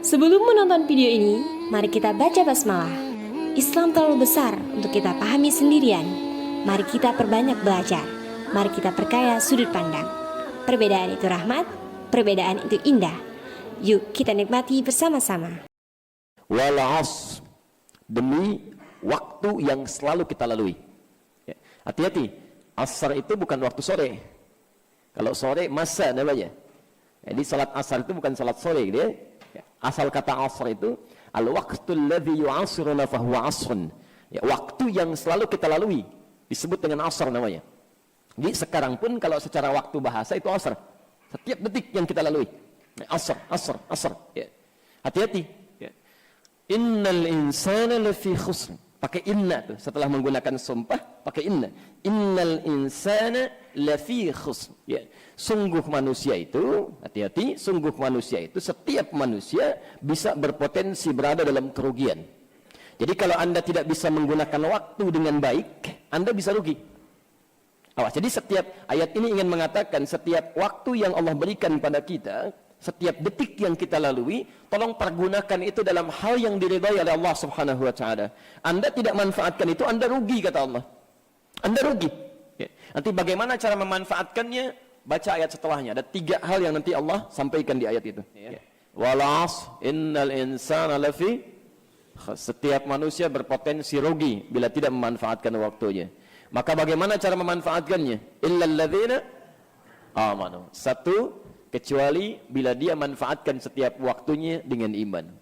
Sebelum menonton video ini, mari kita baca basmalah. Islam terlalu besar untuk kita pahami sendirian. Mari kita perbanyak belajar. Mari kita perkaya sudut pandang. Perbedaan itu rahmat, perbedaan itu indah. Yuk kita nikmati bersama-sama. Wal 'ashr, demi waktu yang selalu kita lalui. Ya, hati-hati, asar itu bukan waktu sore. Kalau sore masa namanya. Jadi salat asar itu bukan salat sore gitu ya. Asal kata asar itu al-waqtul ladzi yu'asiruna fahuwa asrun. Ya, waktu yang selalu kita lalui disebut dengan asar namanya. Jadi sekarang pun kalau secara waktu bahasa itu asar. Setiap detik yang kita lalui. Asar. Ya. Hati-hati. Ya. Innal insana lafi khusr. Pakai inna tuh. Setelah menggunakan sumpah, pakai inna. Innal insana lafi khusr. Ya. Sungguh manusia itu, hati-hati, sungguh manusia itu, setiap manusia bisa berpotensi berada dalam kerugian. Jadi kalau Anda tidak bisa menggunakan waktu dengan baik, Anda bisa rugi. Awas, jadi setiap ayat ini ingin mengatakan setiap waktu yang Allah berikan pada kita, setiap detik yang kita lalui, tolong pergunakan itu dalam hal yang diridhai oleh Allah Subhanahu wa taala. Anda tidak manfaatkan itu, Anda rugi kata Allah. Anda rugi. Ya. Nanti bagaimana cara memanfaatkannya? Baca ayat setelahnya. Ada 3 hal yang nanti Allah sampaikan di ayat itu. Ya. Wal 'ashr innal insana lafi. Setiap manusia berpotensi rugi bila tidak memanfaatkan waktunya. Maka bagaimana cara memanfaatkannya? Illal ladzina amanu. Satu, kecuali bila dia manfaatkan setiap waktunya dengan iman.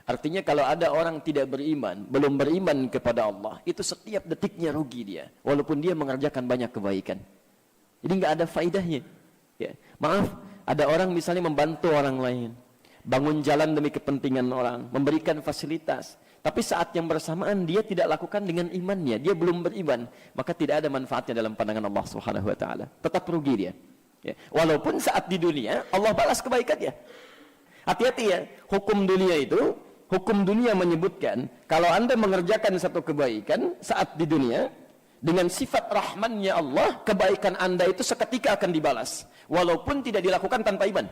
Artinya kalau ada orang tidak beriman, belum beriman kepada Allah, itu setiap detiknya rugi dia, walaupun dia mengerjakan banyak kebaikan. Jadi nggak ada faedahnya. Ya. Maaf, ada orang misalnya membantu orang lain, bangun jalan demi kepentingan orang, memberikan fasilitas. Tapi saat yang bersamaan dia tidak lakukan dengan imannya, dia belum beriman, maka tidak ada manfaatnya dalam pandangan Allah Subhanahu wa taala. Tetap rugi dia. Ya. Walaupun saat di dunia Allah balas kebaikannya. Hati-hati ya, hukum dunia menyebutkan kalau Anda mengerjakan satu kebaikan saat di dunia dengan sifat rahmannya Allah, kebaikan Anda itu seketika akan dibalas, walaupun tidak dilakukan tanpa iman.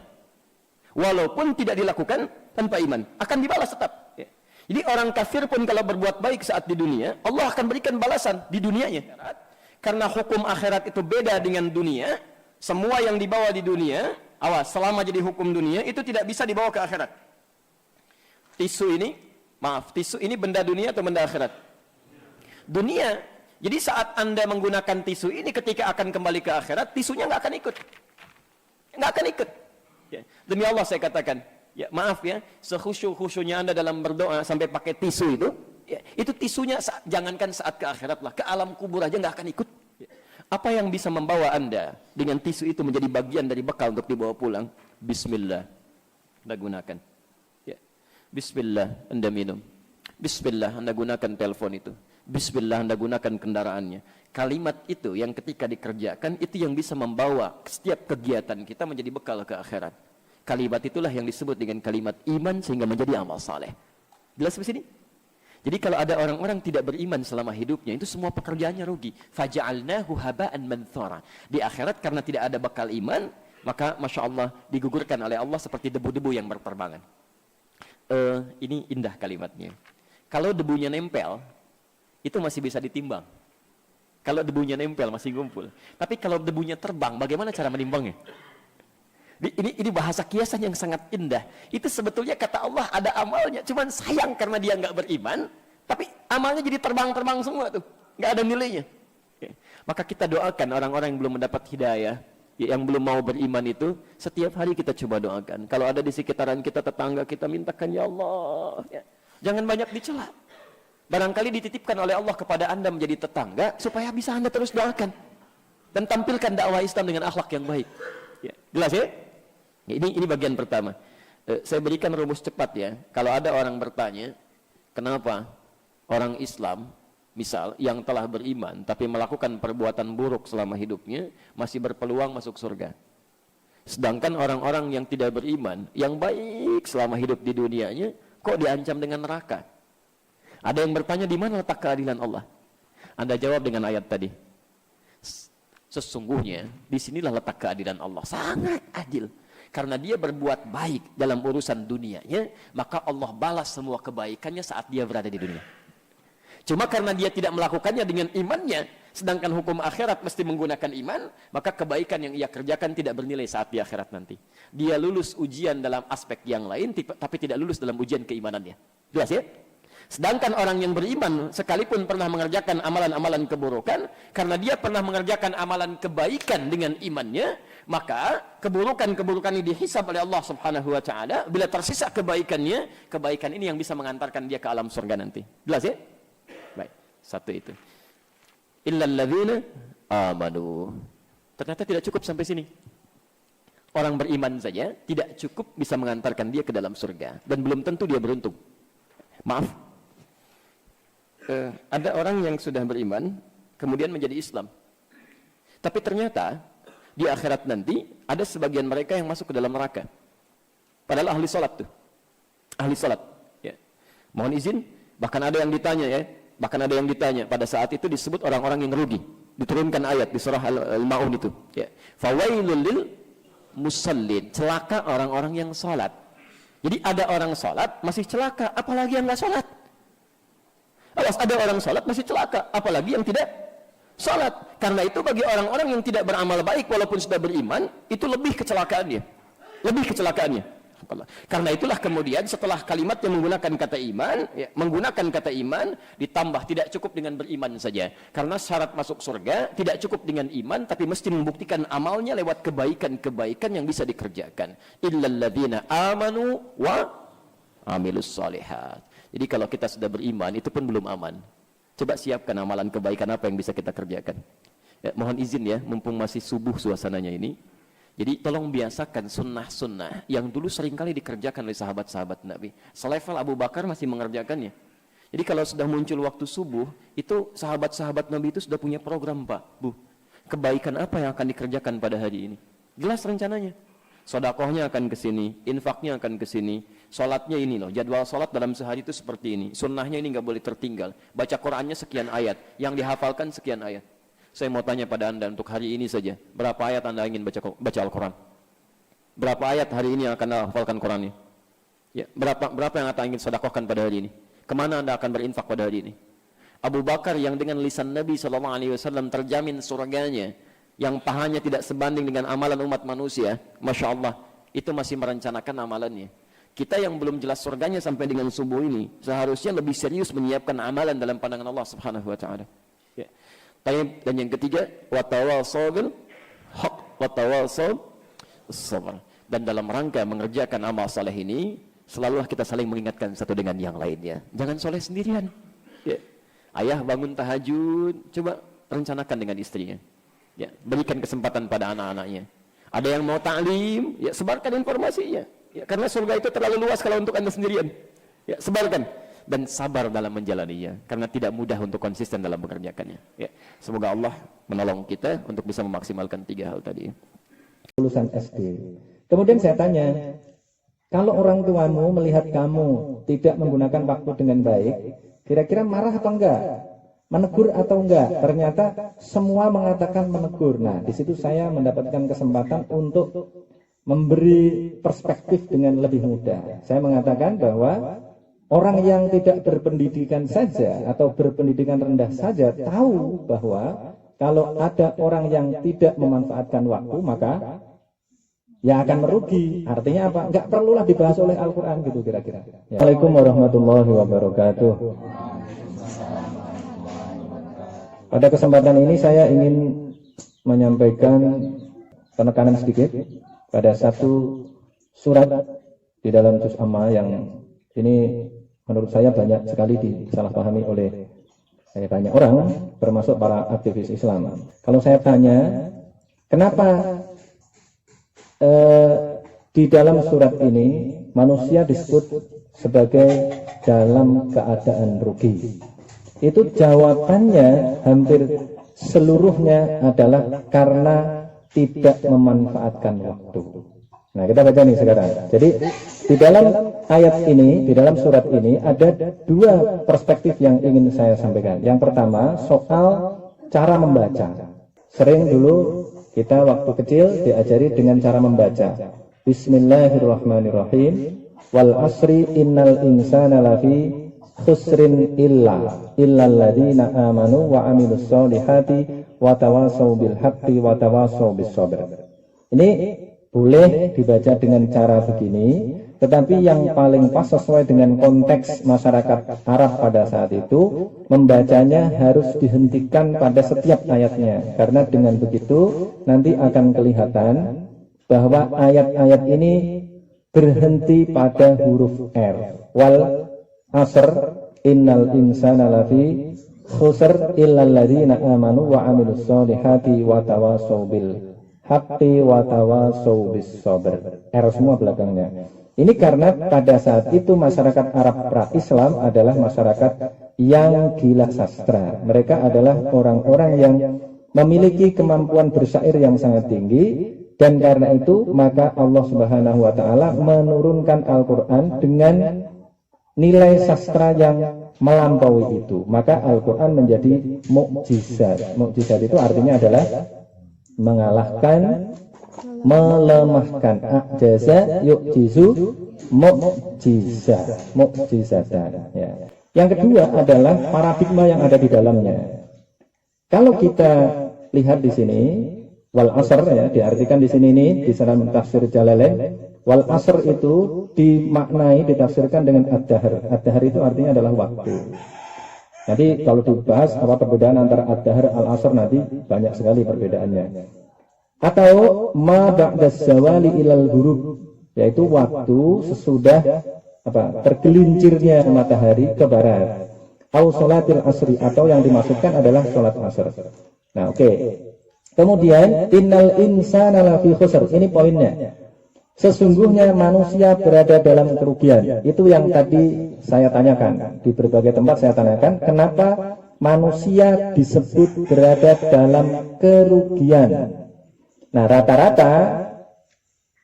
Walaupun tidak dilakukan tanpa iman, akan dibalas tetap. Ya. Jadi orang kafir pun kalau berbuat baik saat di dunia, Allah akan berikan balasan di dunianya. Karena hukum akhirat itu beda dengan dunia, semua yang dibawa di dunia, awas, selama jadi hukum dunia, itu tidak bisa dibawa ke akhirat. Tisu ini benda dunia atau benda akhirat? Dunia. Jadi saat Anda menggunakan tisu ini ketika akan kembali ke akhirat, tisunya nggak akan ikut. Nggak akan ikut. Ya. Demi Allah saya katakan, ya maaf ya, sekhusyuk-khusyuknya Anda dalam berdoa sampai pakai tisu itu, ya, itu tisunya jangankan saat ke akhirat lah, ke alam kubur aja nggak akan ikut. Ya. Apa yang bisa membawa Anda dengan tisu itu menjadi bagian dari bekal untuk dibawa pulang? Bismillah. Anda gunakan. Ya. Bismillah Anda minum. Bismillah Anda gunakan telepon itu. Bismillah Anda gunakan kendaraannya. Kalimat itu yang ketika dikerjakan itu yang bisa membawa setiap kegiatan kita menjadi bekal ke akhirat. Kalimat itulah yang disebut dengan kalimat iman sehingga menjadi amal saleh. Jelas di sini? Jadi kalau ada orang-orang tidak beriman selama hidupnya, itu semua pekerjaannya rugi. Faja'alnahu haba'an manthura. Di akhirat karena tidak ada bekal iman, maka Masya Allah digugurkan oleh Allah seperti debu-debu yang berterbangan. Ini indah kalimatnya. Kalau debunya nempel, itu masih bisa ditimbang. Kalau debunya nempel masih ngumpul. Tapi kalau debunya terbang, bagaimana cara menimbangnya? Ini bahasa kiasan yang sangat indah. Itu sebetulnya kata Allah ada amalnya, cuman sayang karena dia nggak beriman, tapi amalnya jadi terbang-terbang semua tuh, nggak ada nilainya. Oke. Maka kita doakan orang-orang yang belum mendapat hidayah, yang belum mau beriman itu, setiap hari kita coba doakan. Kalau ada di sekitaran kita, tetangga kita, mintakan ya Allah, ya. Jangan banyak dicela. Barangkali dititipkan oleh Allah kepada Anda menjadi tetangga supaya bisa Anda terus doakan dan tampilkan dakwah Islam dengan akhlak yang baik. Ya, jelas ya? Ini bagian pertama. Saya berikan rumus cepat ya. Kalau ada orang bertanya, kenapa orang Islam misal yang telah beriman tapi melakukan perbuatan buruk selama hidupnya masih berpeluang masuk surga? Sedangkan orang-orang yang tidak beriman, yang baik selama hidup di dunianya, kok diancam dengan neraka? Ada yang bertanya di mana letak keadilan Allah? Anda jawab dengan ayat tadi. Sesungguhnya disinilah letak keadilan Allah. Sangat adil. Karena dia berbuat baik dalam urusan dunianya, maka Allah balas semua kebaikannya saat dia berada di dunia. Cuma karena dia tidak melakukannya dengan imannya, sedangkan hukum akhirat mesti menggunakan iman, maka kebaikan yang ia kerjakan tidak bernilai saat di akhirat nanti. Dia lulus ujian dalam aspek yang lain, tapi tidak lulus dalam ujian keimanannya. Jelas ya? Sedangkan orang yang beriman sekalipun pernah mengerjakan amalan-amalan keburukan, karena dia pernah mengerjakan amalan kebaikan dengan imannya, maka keburukan-keburukan ini dihisab oleh Allah Subhanahu wa taala. Bila tersisa kebaikannya, kebaikan ini yang bisa mengantarkan dia ke alam surga nanti. Jelas ya? Baik, satu itu. Illal ladzina amanu. Ternyata tidak cukup sampai sini. Orang beriman saja tidak cukup bisa mengantarkan dia ke dalam surga, dan belum tentu dia beruntung. Maaf. Ada orang yang sudah beriman kemudian menjadi Islam, tapi ternyata di akhirat nanti ada sebagian mereka yang masuk ke dalam neraka, padahal ahli salat tuh, ahli salat ya. Mohon izin, bahkan ada yang ditanya pada saat itu disebut orang-orang yang rugi. Diturunkan ayat di surah Al-Maun itu ya, fawailul lil musallin, celaka orang-orang yang salat. Jadi ada orang salat masih celaka, apalagi yang enggak salat. Awas, ada orang salat masih celaka, apalagi yang tidak salat. Karena itu bagi orang-orang yang tidak beramal baik walaupun sudah beriman, itu lebih kecelakaannya. Karena itulah kemudian setelah kalimat yang menggunakan kata iman, ditambah tidak cukup dengan beriman saja. Karena syarat masuk surga tidak cukup dengan iman, tapi mesti membuktikan amalnya lewat kebaikan-kebaikan yang bisa dikerjakan. Illal ladzina amanu wa amilus shalihat. Jadi kalau kita sudah beriman, itu pun belum aman. Coba siapkan amalan kebaikan apa yang bisa kita kerjakan. Ya, mohon izin ya, mumpung masih subuh suasananya ini. Jadi tolong biasakan sunnah-sunnah yang dulu seringkali dikerjakan oleh sahabat-sahabat Nabi. Selevel Abu Bakar masih mengerjakannya. Jadi kalau sudah muncul waktu subuh, itu sahabat-sahabat Nabi itu sudah punya program, Pak, Bu. Kebaikan apa yang akan dikerjakan pada hari ini? Jelas rencananya. Sodakohnya akan ke sini, infaknya akan ke sini, sholatnya ini loh, jadwal sholat dalam sehari itu seperti ini, sunnahnya ini nggak boleh tertinggal, baca Qurannya sekian ayat, yang dihafalkan sekian ayat. Saya mau tanya pada Anda untuk hari ini saja, berapa ayat Anda ingin baca Al-Quran? Berapa ayat hari ini yang akan Anda hafalkan Qurannya? Ya, berapa yang Anda ingin sodakohkan pada hari ini? Kemana Anda akan berinfak pada hari ini? Abu Bakar yang dengan lisan Nabi SAW terjamin surganya, yang pahanya tidak sebanding dengan amalan umat manusia, Masya Allah, itu masih merencanakan amalannya. Kita yang belum jelas surganya sampai dengan subuh ini, seharusnya lebih serius menyiapkan amalan dalam pandangan Allah Subhanahu wa taala. Ya. Dan yang ketiga, watawassaw bil haq watawassaw sabr. Dan dalam rangka mengerjakan amal saleh ini, selalulah kita saling mengingatkan satu dengan yang lainnya. Jangan soleh sendirian. Ya. Ayah bangun tahajud, coba rencanakan dengan istrinya. Ya, berikan kesempatan pada anak-anaknya. Ada yang mau ta'lim, ya sebarkan informasinya. Ya, karena surga itu terlalu luas kalau untuk Anda sendirian. Ya, sebarkan dan sabar dalam menjalaninya, karena tidak mudah untuk konsisten dalam mengerjakannya. Ya, semoga Allah menolong kita untuk bisa memaksimalkan 3 hal tadi. Lulusan SD. Kemudian saya tanya, kalau orang tuamu melihat kamu tidak menggunakan waktu dengan baik, kira-kira marah atau enggak? Menegur atau enggak? Ternyata semua mengatakan menegur. Nah, di situ saya mendapatkan kesempatan untuk memberi perspektif dengan lebih mudah. Saya mengatakan bahwa orang yang tidak berpendidikan saja atau berpendidikan rendah saja tahu bahwa kalau ada orang yang tidak memanfaatkan waktu, maka ya akan merugi. Artinya apa? Enggak perlulah dibahas oleh Al-Quran gitu kira-kira. Ya. Assalamualaikum warahmatullahi wabarakatuh. Pada kesempatan ini saya ingin menyampaikan penekanan sedikit pada satu surat di dalam juz amma yang ini menurut saya banyak sekali disalahpahami oleh banyak orang, termasuk para aktivis Islam. Kalau saya tanya, kenapa di dalam surat ini manusia disebut sebagai dalam keadaan rugi? Itu jawabannya hampir seluruhnya adalah karena tidak memanfaatkan waktu. Nah, kita baca nih sekarang. Jadi di dalam ayat ini, di dalam surat ini ada 2 perspektif yang ingin saya sampaikan. Yang pertama soal cara membaca. Sering dulu kita waktu kecil diajari dengan cara membaca. Bismillahirrahmanirrahim. Wal asri innal insana lafi khusrin illal ladzina amanu wa amilus solihati wa tawasaw bil haqqi wa tawasaw bis sabr. Ini boleh dibaca dengan cara begini, tetapi yang paling pas sesuai dengan konteks masyarakat Arab pada saat itu, membacanya harus dihentikan pada setiap ayatnya, karena dengan begitu nanti akan kelihatan bahwa ayat-ayat ini berhenti pada huruf R. Wal asr innal insana lafi khusr illal ladzina amanu wa amilus solihati wa tawasaw bil haqqi wa tawasaw bis sabr. R semua belakangnya. Ini karena pada saat itu masyarakat Arab pra-Islam adalah masyarakat yang gila sastra. Mereka adalah orang-orang yang memiliki kemampuan bersyair yang sangat tinggi, dan karena itu maka Allah Subhanahu wa taala menurunkan Al-Qur'an dengan nilai sastra yang melampaui itu. Maka Al-Qur'an menjadi mukjizat. Mukjizat itu artinya adalah mengalahkan, melemahkan. Ajaza yu'jizu mukjizatan. Ya. Yang kedua adalah paradigma yang ada di dalamnya. Kalau kita lihat di sini, wal asr ya diartikan di sini ini di dalam tafsir Jalalain, wal asr itu dimaknai ditafsirkan dengan ad-dahr. Ad-dahr itu artinya adalah waktu. Nanti kalau dibahas apa perbedaan antara ad-dahr al-asr, nanti banyak sekali perbedaannya. Atau ma ba'das zawali ilal ghurub, yaitu waktu sesudah tergelincirnya matahari ke barat. Au salatil asri, atau yang dimaksudkan adalah salat asr. Nah, oke. Kemudian innal insana lafi khusr. Ini poinnya. Sesungguhnya manusia berada dalam kerugian. Itu yang tadi saya tanyakan. Di berbagai tempat saya tanyakan, kenapa manusia disebut berada dalam kerugian. Nah, rata-rata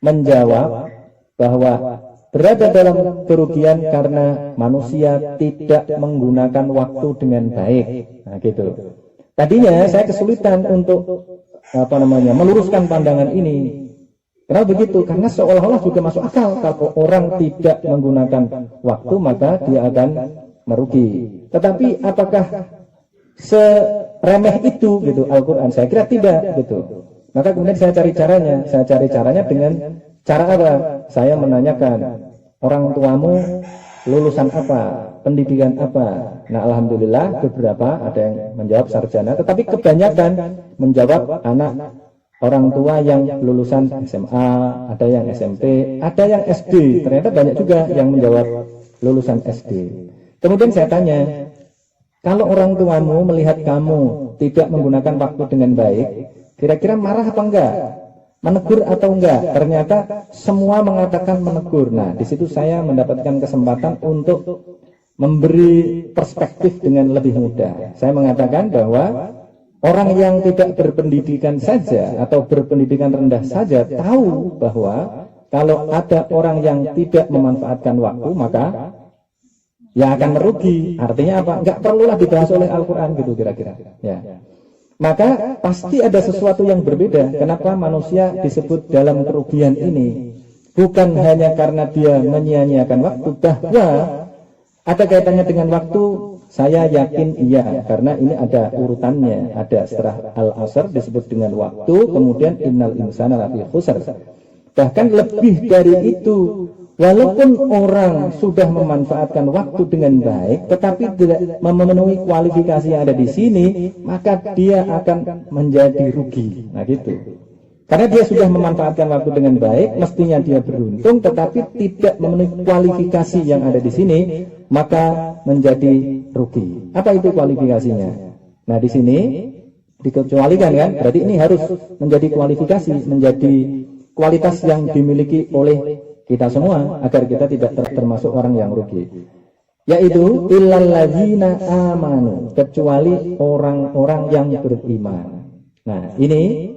menjawab bahwa berada dalam kerugian karena manusia tidak menggunakan waktu dengan baik. Nah, gitu. Tadinya saya kesulitan untuk meluruskan pandangan ini. Kenapa begitu? Karena seolah-olah juga masuk akal kalau orang tidak menggunakan waktu maka dia akan merugi. Tetapi apakah seremeh itu gitu Al-Qur'an? Saya kira tidak gitu. Maka kemudian saya cari caranya. Saya cari caranya dengan cara apa? Saya menanyakan, orang tuamu lulusan apa? Pendidikan apa? Nah, alhamdulillah beberapa ada yang menjawab sarjana, tetapi kebanyakan menjawab anak orang tua yang lulusan SMA, ada yang SMP, ada yang SD. Ternyata banyak juga yang menjawab lulusan SD. Kemudian saya tanya, kalau orang tuamu melihat kamu tidak menggunakan waktu dengan baik, kira-kira marah apa enggak? Menegur atau enggak? Ternyata semua mengatakan menegur. Nah, di situ saya mendapatkan kesempatan untuk memberi perspektif dengan lebih mudah. Saya mengatakan bahwa orang yang tidak berpendidikan saja atau berpendidikan rendah saja tahu bahwa kalau ada orang yang tidak memanfaatkan waktu maka ya akan merugi. Artinya apa? Enggak perlulah dibahas oleh Al-Quran gitu kira-kira. Ya. Maka pasti ada sesuatu yang berbeda. Kenapa manusia disebut dalam kerugian ini? Bukan hanya karena dia menyia-nyiakan waktu, bahwa ada kaitannya dengan waktu. Saya yakin iya, karena ini ada urutannya. Ada setelah al-asr disebut dengan waktu, kemudian innal insana lafi khusr. Bahkan lebih dari itu, walaupun orang sudah memanfaatkan waktu dengan baik, tetapi tidak memenuhi kualifikasi yang ada di sini, maka dia akan menjadi rugi. Nah gitu. Karena dia sudah memanfaatkan waktu dengan baik, mestinya dia beruntung, tetapi tidak memenuhi kualifikasi yang ada di sini, maka menjadi rugi. Apa itu kualifikasinya? Nah di sini dikecualikan kan? Berarti ini harus menjadi kualifikasi, menjadi kualitas yang dimiliki oleh kita semua agar kita tidak termasuk orang yang rugi. Yaitu illal ladzina amanu, kecuali orang-orang yang beriman. Nah ini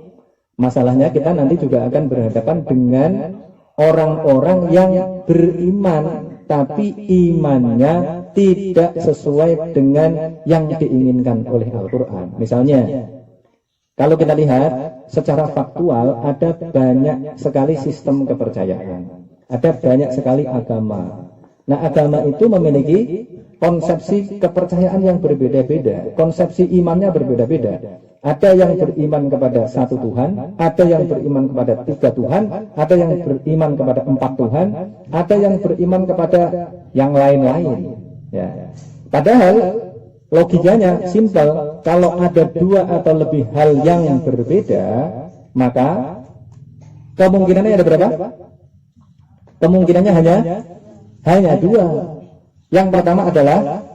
masalahnya, kita nanti juga akan berhadapan dengan orang-orang yang beriman tapi imannya tidak sesuai dengan yang diinginkan oleh Al-Quran. Misalnya Kalau kita lihat secara faktual, ada banyak sekali sistem kepercayaan, ada banyak sekali agama. Nah, agama itu memiliki konsepsi kepercayaan yang berbeda-beda, konsepsi imannya berbeda-beda. Ada yang beriman kepada satu Tuhan, ada yang beriman kepada 3 Tuhan, ada yang beriman kepada 4 Tuhan, ada yang beriman kepada yang lain-lain. Ya. Padahal logikanya simpel, kalau ada 2 atau lebih hal yang berbeda, maka kemungkinannya ada berapa? Kemungkinannya hanya 2. Yang pertama adalah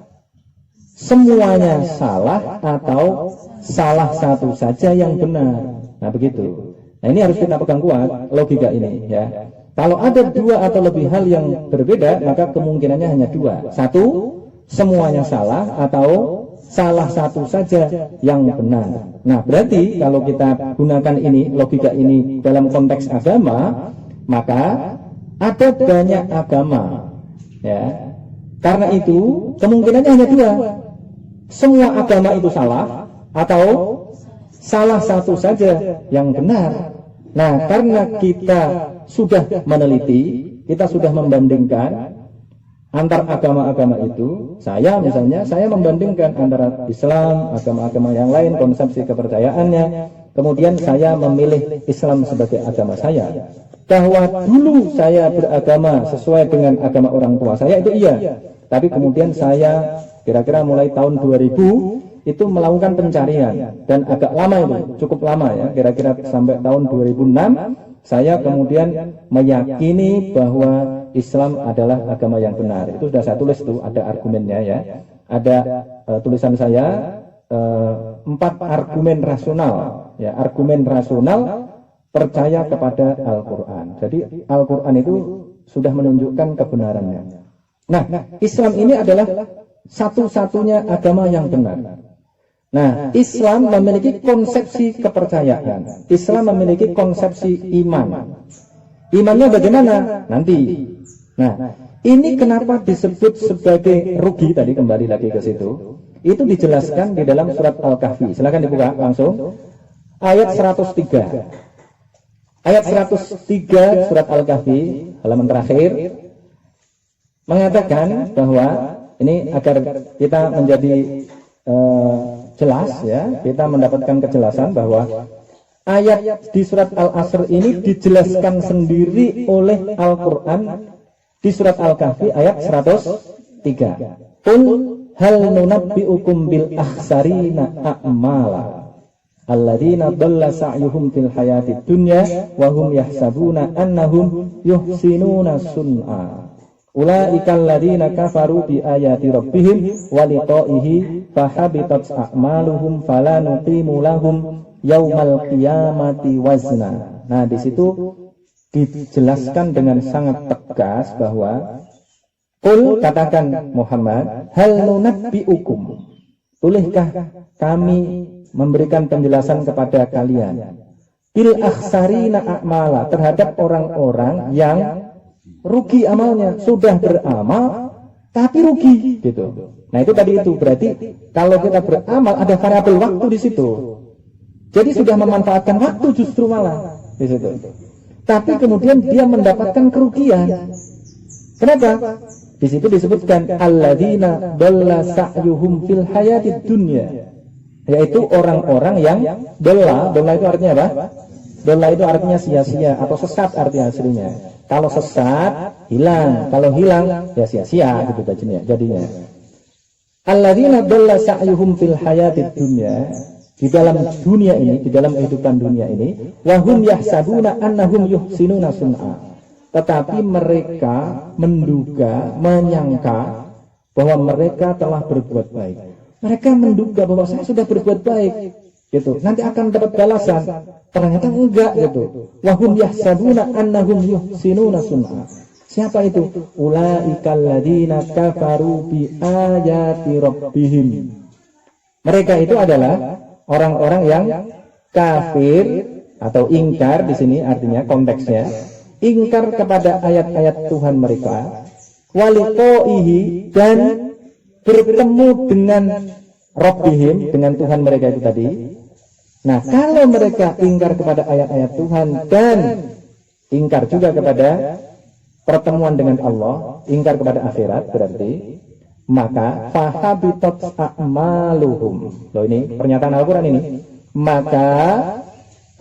semuanya salah atau salah satu saja yang benar. Nah, begitu. Nah, ini harus kita pegang kuat logika ini, ya. Kalau ada 2 atau lebih hal yang berbeda, maka kemungkinannya hanya 2. Satu, semuanya salah, atau salah satu saja yang benar. Nah, berarti kalau kita gunakan ini, logika ini dalam konteks agama, maka ada banyak agama, ya. Karena itu kemungkinannya hanya 2. Semua agama itu salah, atau salah satu saja yang benar. Nah, karena kita sudah meneliti, kita sudah membandingkan antar agama-agama itu, saya membandingkan antara Islam, agama-agama yang lain, konsepsi kepercayaannya, kemudian saya memilih Islam sebagai agama saya. Bahwa dulu saya beragama sesuai dengan agama orang tua saya, itu iya. Tapi kemudian saya kira-kira mulai tahun 2000 itu melakukan pencarian, dan agak lama itu, cukup lama ya, kira-kira sampai tahun 2006 saya kemudian meyakini bahwa Islam adalah agama yang benar. Itu sudah saya tulis tuh, ada argumennya ya. Ada tulisan saya 4 argumen rasional ya, argumen rasional percaya kepada Al-Quran. Jadi Al-Quran itu sudah menunjukkan kebenarannya. Nah, Islam ini adalah satu-satunya agama yang benar. Nah, Islam memiliki konsepsi kepercayaan. Islam memiliki konsepsi iman. Imannya bagaimana? Nanti. Nah, ini kenapa disebut sebagai rugi, tadi kembali lagi ke situ. Itu dijelaskan di dalam surat Al-Kahfi. Silakan dibuka langsung. Ayat 103. Ayat 103 surat Al-Kahfi, halaman terakhir, mengatakan bahwa ini agar kita menjadi jelas ya, kita mendapatkan kejelasan bahwa ayat di surat Al-Asr ini dijelaskan sendiri oleh Al-Quran di surat Al-Kahfi ayat 103. Qul hal nunabbi'ukum bil akhsarina a'mala alladzina dhalla sa'yuhum fil hayatid dunya wa hum yahsabuna annahum yuhsinuna sun'a. Ulaika alladzina kafaru bi ayati rabbihim wa liqa'ihi fahabitat a'maluhum fala nuqimu lahum yaumal qiyamati wazna. Nah, di situ dijelaskan dengan sangat tegas bahwa qul, katakan Muhammad, hal nunabbi'ukum, bolehkah kami memberikan penjelasan kepada kalian bil akhsarina a'mala, terhadap orang-orang yang rugi amalnya, sudah beramal tapi rugi gitu. Nah, itu tadi itu berarti kalau kita beramal ada variabel waktu di situ. Jadi sudah memanfaatkan waktu justru malah di situ. Tapi kemudian dia mendapatkan kerugian. Kenapa? Di situ disebutkan alladzina dhalla sa'yuhum fil hayatid dunya, yaitu orang-orang yang dhalla itu artinya apa? Dhalla itu artinya sia-sia atau sesat artinya aslinya. Kalau sesat hilang, kalau hilang ya sia-sia gitu jadinya. Alladzina dhalla sa'yuhum fil hayatid dunya, di dalam dunia ini, di dalam kehidupan dunia ini, wa hum yahsabuna annahum yuhsinuna sun'a, tetapi mereka menduga, menyangka bahwa mereka telah berbuat baik. Mereka menduga bahwa saya sudah berbuat baik gitu, nanti akan dapat balasan. Ternyata enggak gitu. Wa hum yahsabuna annahum yuhsinuna sun'a. Siapa itu? Ulaikal ladzina kafaru bi ayati rabbihim. Mereka itu adalah orang-orang yang kafir atau ingkar, di sini artinya konteksnya ingkar kepada ayat-ayat Tuhan mereka, waliqaihi, dan bertemu dengan Rabbihim, dengan Tuhan mereka itu tadi, Nah, kalau mereka ingkar kepada ayat-ayat Tuhan dan ingkar juga kepada pertemuan dengan Allah, ingkar kepada akhirat berarti, maka fahabitat a'maluhum. Loh, ini pernyataan Al-Quran ini. Maka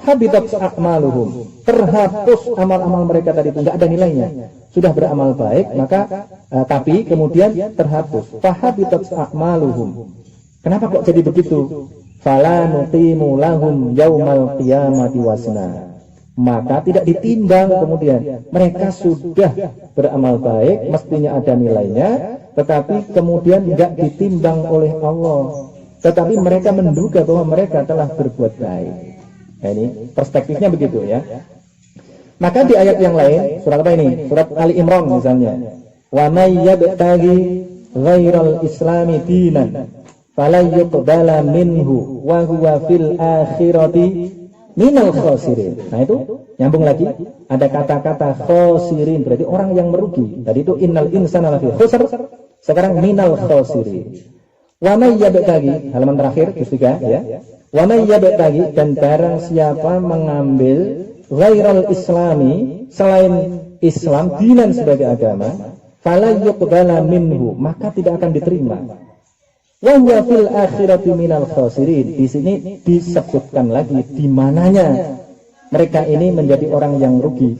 habitat a'maluhum, terhapus amal-amal mereka tadi itu, tidak ada nilainya. Sudah beramal baik, maka tapi kemudian terhapus. Fahabitat a'maluhum. Kenapa kok jadi begitu? Fala nuqimu lahum yaumal qiyamati wazna. Maka tidak ditimbang kemudian. Mereka sudah beramal baik, mestinya ada nilainya, tetapi kemudian tidak ditimbang oleh Allah. Tetapi mereka menduga bahwa mereka telah berbuat baik. Nah, ini perspektifnya begitu ya. Maka di ayat yang lain, surat apa ini? Surat Ali Imran misalnya. Wa may yabtaghi ghairal islami dinan fala yuqbala minhu wa huwa fil akhirati minal khosirin. Nah, itu nyambung lagi, ada kata-kata khosirin, berarti orang yang merugi. Tadi itu innal insana lafi khusr, sekarang minal khosirin. Wa may yabtaghi, halaman terakhir juz 3 ya. Wa may yabtaghi, dan barang siapa mengambil ghairal islami, selain Islam, dinan sebagai agama, fala yuqbala minhu, maka tidak akan diterima. Wa huwa fil akhirati minal khasirin. Di sini disebutkan lagi di mananya mereka ini menjadi orang yang rugi,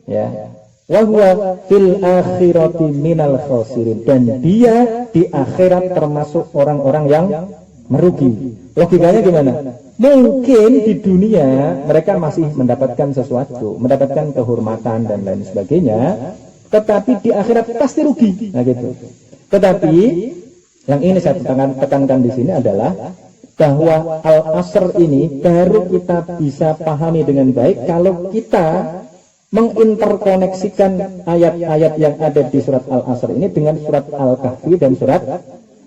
ya. Wa huwa fil akhirati minal khasirin, dan dia di akhirat termasuk orang-orang yang merugi. Logikanya gimana? Mungkin di dunia mereka masih mendapatkan sesuatu, mendapatkan kehormatan dan lain sebagainya, tetapi di akhirat pasti rugi. Nah, gitu. Tetapi yang ini saya tekankan di sini adalah bahwa Al-Asr ini baru kita bisa pahami dengan baik kalau kita menginterkoneksikan ayat-ayat yang ada di surat Al-Asr ini dengan surat Al-Kahfi dan surat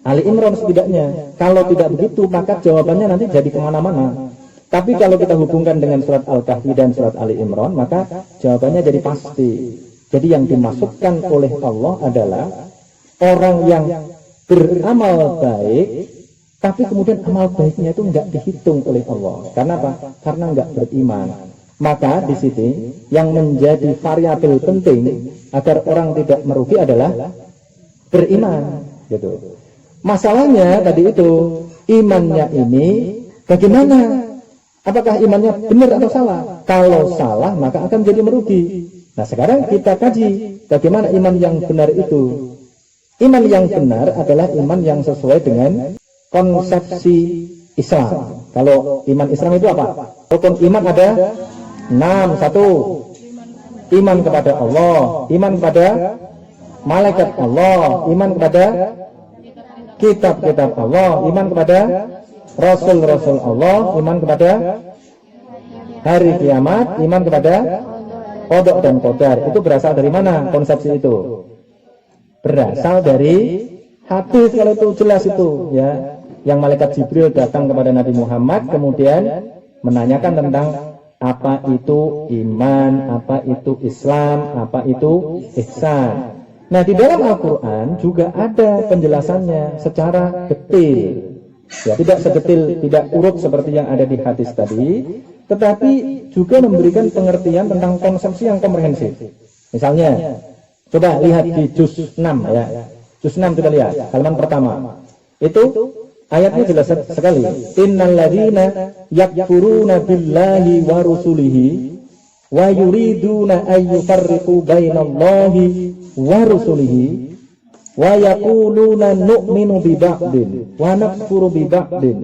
Ali Imran setidaknya. Kalau tidak begitu, maka jawabannya nanti jadi kemana-mana. Tapi kalau kita hubungkan dengan surat Al-Kahfi dan surat Ali Imran, maka jawabannya jadi pasti. Jadi yang dimasukkan oleh Allah adalah orang yang beramal baik, tapi kemudian amal baiknya itu enggak dihitung oleh Allah. Karena apa? Karena enggak beriman. Maka di sini yang menjadi variabel penting agar orang tidak merugi adalah beriman, gitu. Masalahnya tadi itu, imannya ini bagaimana? Apakah imannya benar atau salah? Kalau salah, maka akan jadi merugi. Nah, sekarang kita kaji bagaimana iman yang benar itu. Iman yang benar adalah iman yang sesuai dengan konsepsi Islam. Kalau iman Islam itu apa? Rukun iman ada 6. 1. Iman kepada Allah, iman kepada malaikat Allah, iman kepada kitab-kitab Allah, iman kepada rasul-rasul Allah, iman kepada hari kiamat, iman kepada qada dan qadar. Itu berasal dari mana konsepsi itu? Berasal dari hadis, kalau itu jelas itu ya, yang malaikat Jibril datang kepada Nabi Muhammad kemudian menanyakan tentang apa itu iman, apa itu Islam, apa itu ihsan. Nah, di dalam Al-Quran juga ada penjelasannya secara detil ya, tidak sedetil, tidak urut seperti yang ada di hadis tadi, tetapi juga memberikan pengertian tentang konsepsi yang komprehensif. Misalnya coba lihat di juz 6 ya. Juz 6 kita lihat, halaman pertama. Itu ayatnya jelas sekali. Innal ladzina yakfuruna billahi wa rusulihi wa yuriduna ay yufarriqu bainallahi wa rusulihi wa yaquluna nu'minu bi ba'din wa nakfuru bi ba'din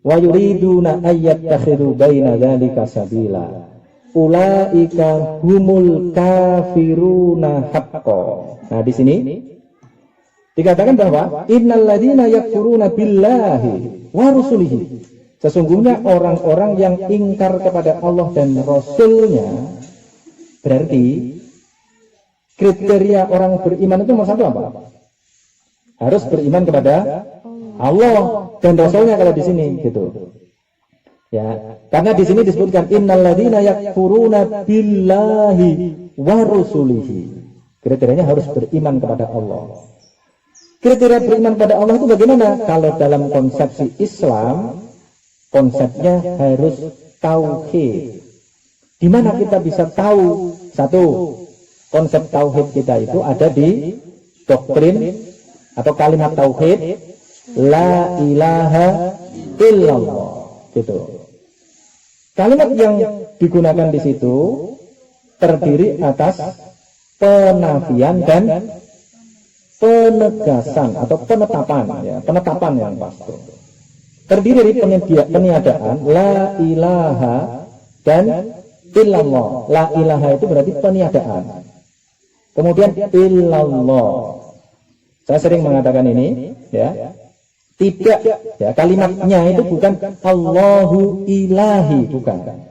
wa yuriduna ay yattakhidhu baina dzalika sabila. Ulaika humul kafiruna haqqo. Nah, di sini dikatakan bahwa innal ladzina yakfuruna billahi wa rusulihi, sesungguhnya orang-orang yang ingkar kepada Allah dan Rasulnya. Berarti kriteria orang beriman itu nomor satu apa? Harus beriman kepada Allah dan Rasulnya kalau di sini gitu. Ya, karena di sini disebutkan innal ladzina yakfuruna billahi wa rusulihi. Kriterianya harus beriman kepada Allah. Kriteria beriman pada Allah itu bagaimana? Kalau dalam konsepsi Islam, Konsepnya harus tauhid. Di mana kita bisa tahu? Satu, konsep tauhid kita itu ada di doktrin atau kalimat tauhid la ilaha illallah gitu. Kalimat yang digunakan di situ terdiri atas penafian dan penegasan atau penetapan, ya, penetapan yang pasti. Terdiri dari peniadaan la ilaha dan illallah. La ilaha itu berarti peniadaan. Kemudian illallah. Saya sering mengatakan ini, ya. Tidak, ya, kalimatnya itu bukan Allahu ilahi, bukan.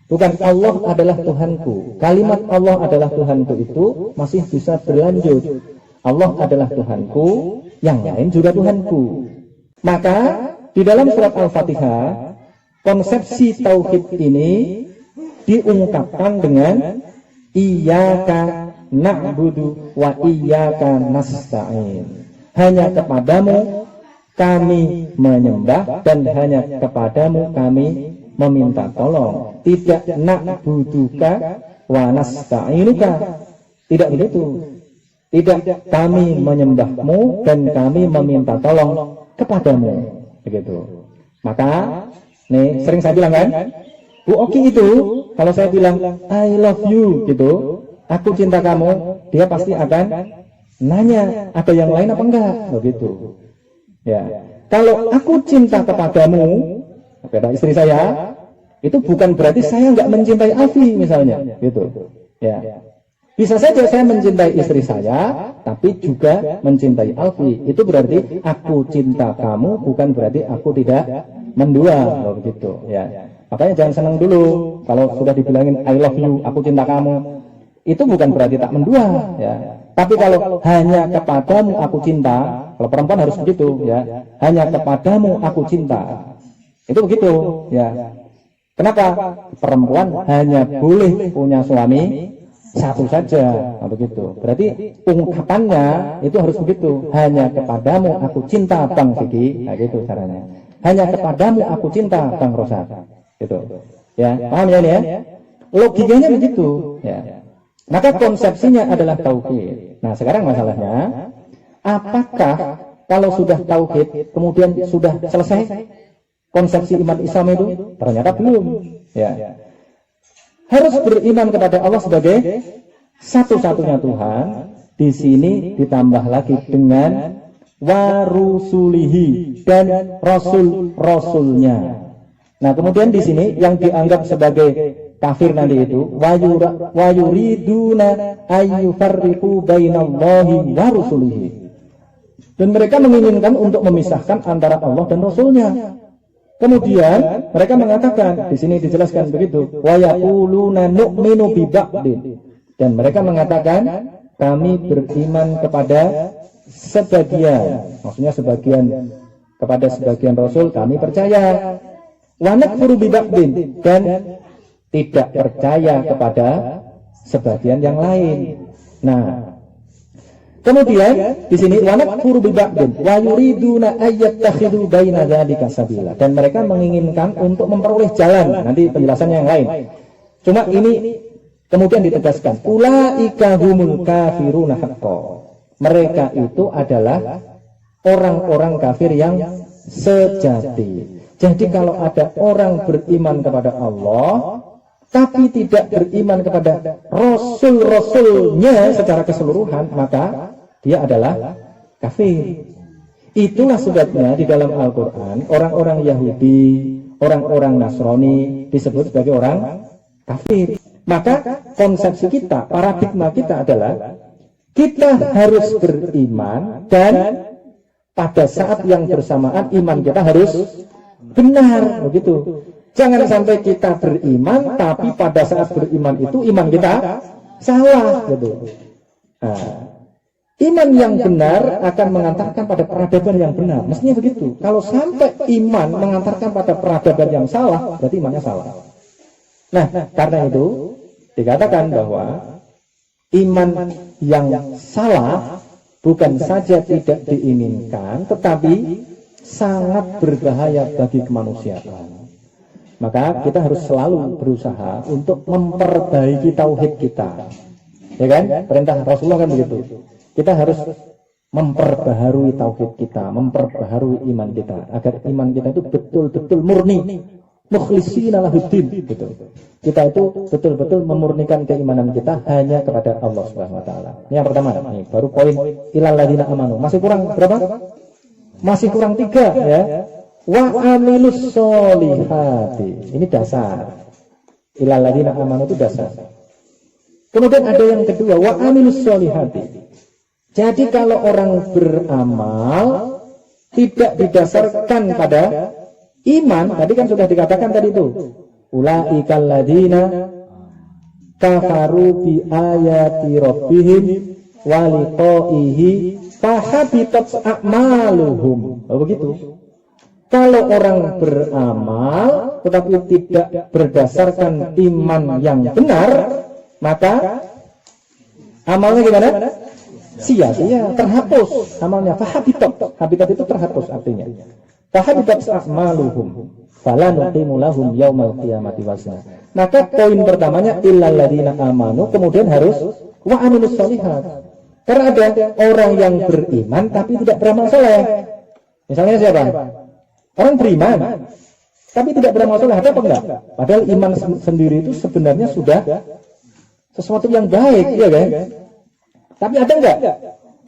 Bukan Allah adalah Tuhanku. Kalimat Allah adalah Tuhanku itu masih bisa berlanjut. Allah adalah Tuhanku, yang lain juga Tuhanku. Maka di dalam surat Al-Fatihah, konsepsi tauhid ini diungkapkan dengan iyyaka na'budu wa iyyaka nasta'in. Hanya kepadamu kami menyembah dan hanya kepadamu kami meminta tolong. Tidak na'buduka wa nasta'inuka. Tidak begitu. Tidak kami menyembahmu dan kami meminta tolong kepadamu. Begitu. Maka nih sering saya bilang kan, Bu Oki itu kalau saya bilang I love you gitu, aku cinta kamu, dia pasti akan nanya ada yang lain apa enggak, begitu. Ya, kalau aku cinta kepadamu, kata istri saya, itu bukan berarti saya nggak mencintai Alfi misalnya, gitu. Ya, bisa saja saya mencintai istri saya, tapi juga mencintai Alfi. Itu berarti aku cinta kamu, bukan berarti aku tidak mendua, begitu. Ya, makanya jangan senang dulu kalau sudah dibilangin I love you, aku cinta kamu. Itu bukan berarti tak mendua, ya. Tapi kalau hanya kepadamu aku cinta, kalau perempuan harus begitu, ya. Hanya kepadamu aku cinta. Itu begitu, ya. Kenapa? Perempuan hanya boleh punya suami satu saja, begitu. Berarti ungkapannya itu harus begitu. Hanya kepadamu aku cinta Bang Vicky, nah gitu caranya. Hanya kepadamu aku cinta Bang Rosa, gitu. Ya, paham ya ini ya? Logikanya begitu, ya. Maka konsepsinya adalah tauhid. Nah, sekarang masalahnya, apakah kalau sudah tauhid kemudian sudah selesai konsepsi iman Islam itu? Ternyata belum. Ya. Harus beriman kepada Allah sebagai satu-satunya Tuhan. Di sini ditambah lagi dengan warusulihi dan rasul-rasulnya. Nah, kemudian di sini yang dianggap sebagai kafir nanti itu wayuriduna ayyufarriqu bainallahi wa rusulihi. Dan mereka menginginkan untuk memisahkan antara Allah dan Rasulnya. Kemudian mereka mengatakan, di sini dijelaskan begitu, wa yaquluna nu'minu bi ba'din. Dan mereka mengatakan kami beriman kepada sebagian, maksudnya sebagian kepada sebagian Rasul kami percaya. Wa nakfuru bi ba'din, dan tidak percaya kepada sebagian yang lain. Nah, kemudian di sini wanak furu bibadin wa yuriduna ayyattakhidhu baina dzalika sabila, dan mereka menginginkan untuk memperoleh jalan. Nanti penjelasannya yang lain. Cuma ini kemudian ditegaskan ulaika humul kafiruna haqqan. Mereka itu adalah orang-orang kafir yang sejati. Jadi kalau ada orang beriman kepada Allah tapi tidak beriman kepada Rasul-Rasulnya secara keseluruhan, maka dia adalah kafir. Itulah sebabnya di dalam Al-Quran orang-orang Yahudi, orang-orang Nasrani disebut sebagai orang kafir. Maka konsepsi kita, paradigma kita adalah kita harus beriman, dan pada saat yang bersamaan iman kita harus benar, begitu. Jangan sampai kita beriman, tapi pada saat beriman itu iman kita salah, gitu. Nah, iman yang benar akan mengantarkan pada peradaban yang benar. Mestinya begitu. Kalau sampai iman mengantarkan pada peradaban yang salah, berarti imannya salah. Nah, karena itu dikatakan bahwa iman yang salah bukan saja tidak diinginkan, tetapi sangat berbahaya bagi kemanusiaan. Maka kita harus selalu berusaha untuk memperbaiki tauhid kita. Ya kan? Perintah Rasulullah kan begitu. Kita harus memperbaharui tauhid kita, memperbaharui iman kita, agar iman kita itu betul-betul murni, mukhlishina lahuddin gitu. Kita itu betul-betul memurnikan keimanan kita hanya kepada Allah Subhanahu wa taala. Ini yang pertama. Nih, baru poin ilal ladzina amanu. Masih kurang berapa? Masih kurang 3 ya. Wa amilus solihati. Ini dasar. Ilal ladzina amanu itu dasar. Kemudian ada yang kedua, wa amilus solihati. Jadi kalau orang beramal tidak didasarkan pada iman, tadi kan sudah dikatakan tadi itu. Ulaikal ladzina kafaru bi ayati rabbihim wa liqaihi fahabitat a'maluhum. Oh begitu. Kalau orang beramal tetapi tidak berdasarkan iman yang benar, maka amalnya gimana? Sia-sia, terhapus amalnya. Fahabitat, habitat itu terhapus artinya. Fahabitat a'maluhum fala nuqimu lahum yaumal qiyamati wazna. Maka poin pertamanya illal ladzina amanu, kemudian harus wa amilus sholihat. Karena ada orang yang beriman tapi tidak beramal soleh. Misalnya siapa? Orang beriman tapi tidak beramal soleh, ada apa enggak? Padahal iman sendiri itu sebenarnya sudah sesuatu yang baik, ya kan? Tapi ada enggak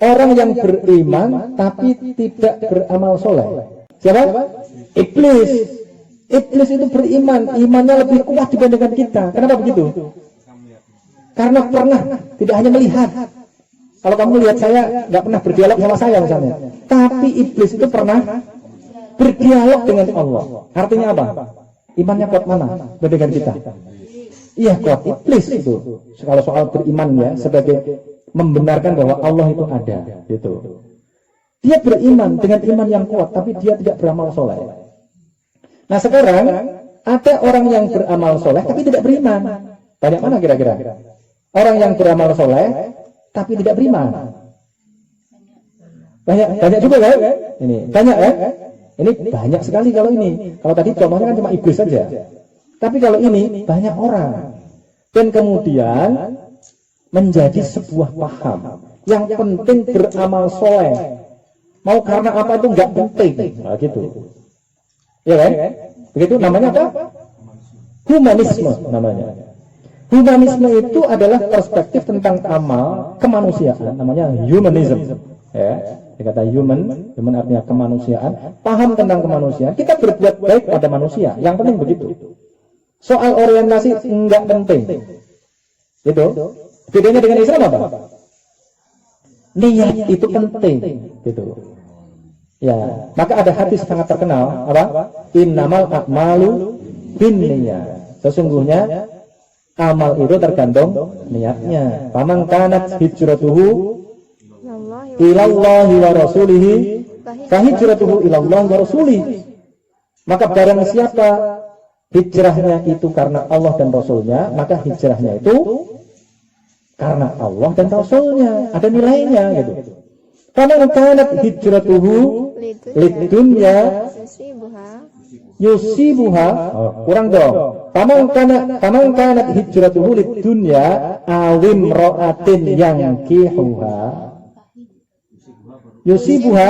orang yang beriman tapi tidak beramal soleh? Siapa? Iblis. Iblis itu beriman, imannya lebih kuat dibandingkan kita. Kenapa begitu? Karena pernah, tidak hanya melihat. Kalau kamu lihat saya, nggak pernah berdialog sama saya misalnya. Tapi iblis itu pernah berdialog dengan Allah. Artinya apa? Imannya kuat mana dibandingkan kita? Iya, kuat. Iblis itu. Kalau soal beriman ya, sebagai membenarkan bahwa Allah itu ada, gitu. Dia beriman dengan iman yang kuat, tapi dia tidak beramal soleh. Nah sekarang ada orang yang beramal soleh, tapi tidak beriman. Banyak mana kira-kira? Orang yang beramal soleh, tapi tidak beriman. Banyak juga kan? Ini banyak kan? Ini banyak sekali kalau ini. Kalau tadi contohnya kan cuma iblis saja. Tapi kalau ini banyak orang. Dan kemudian menjadi sebuah paham. Yang penting beramal soleh. Mau karena apa itu nggak penting. Nah, gitu. Ya kan? Begitu namanya apa? Humanisme namanya. Humanisme itu adalah perspektif tentang amal kemanusiaan. Namanya humanism. Ya. Kata human artinya kemanusiaan. Paham tentang kemanusiaan. Kita berbuat baik pada manusia. Yang penting begitu. Soal orientasi enggak penting. Itu. Bedanya dengan Islam apa? Niat itu penting. Gitu. Ya, maka ada hadis sangat terkenal apa? Innamal a'malu binniyat. Sesungguhnya amal itu tergantung niatnya. Faman kanat hijratuhu ilallahi wa rasulihi fa hijratuhu ilallahi wa rasulihi. Maka barang siapa hijrahnya itu karena Allah dan Rasulnya, maka hijrahnya itu karena Allah dan Rasulnya. Ada nilainya gitu. Faman kanat hijratuhu lidunya yusibuha, kurang dong. Paman kanat hijratuhu lidunya awim ro'atin yang kihuha yusibuha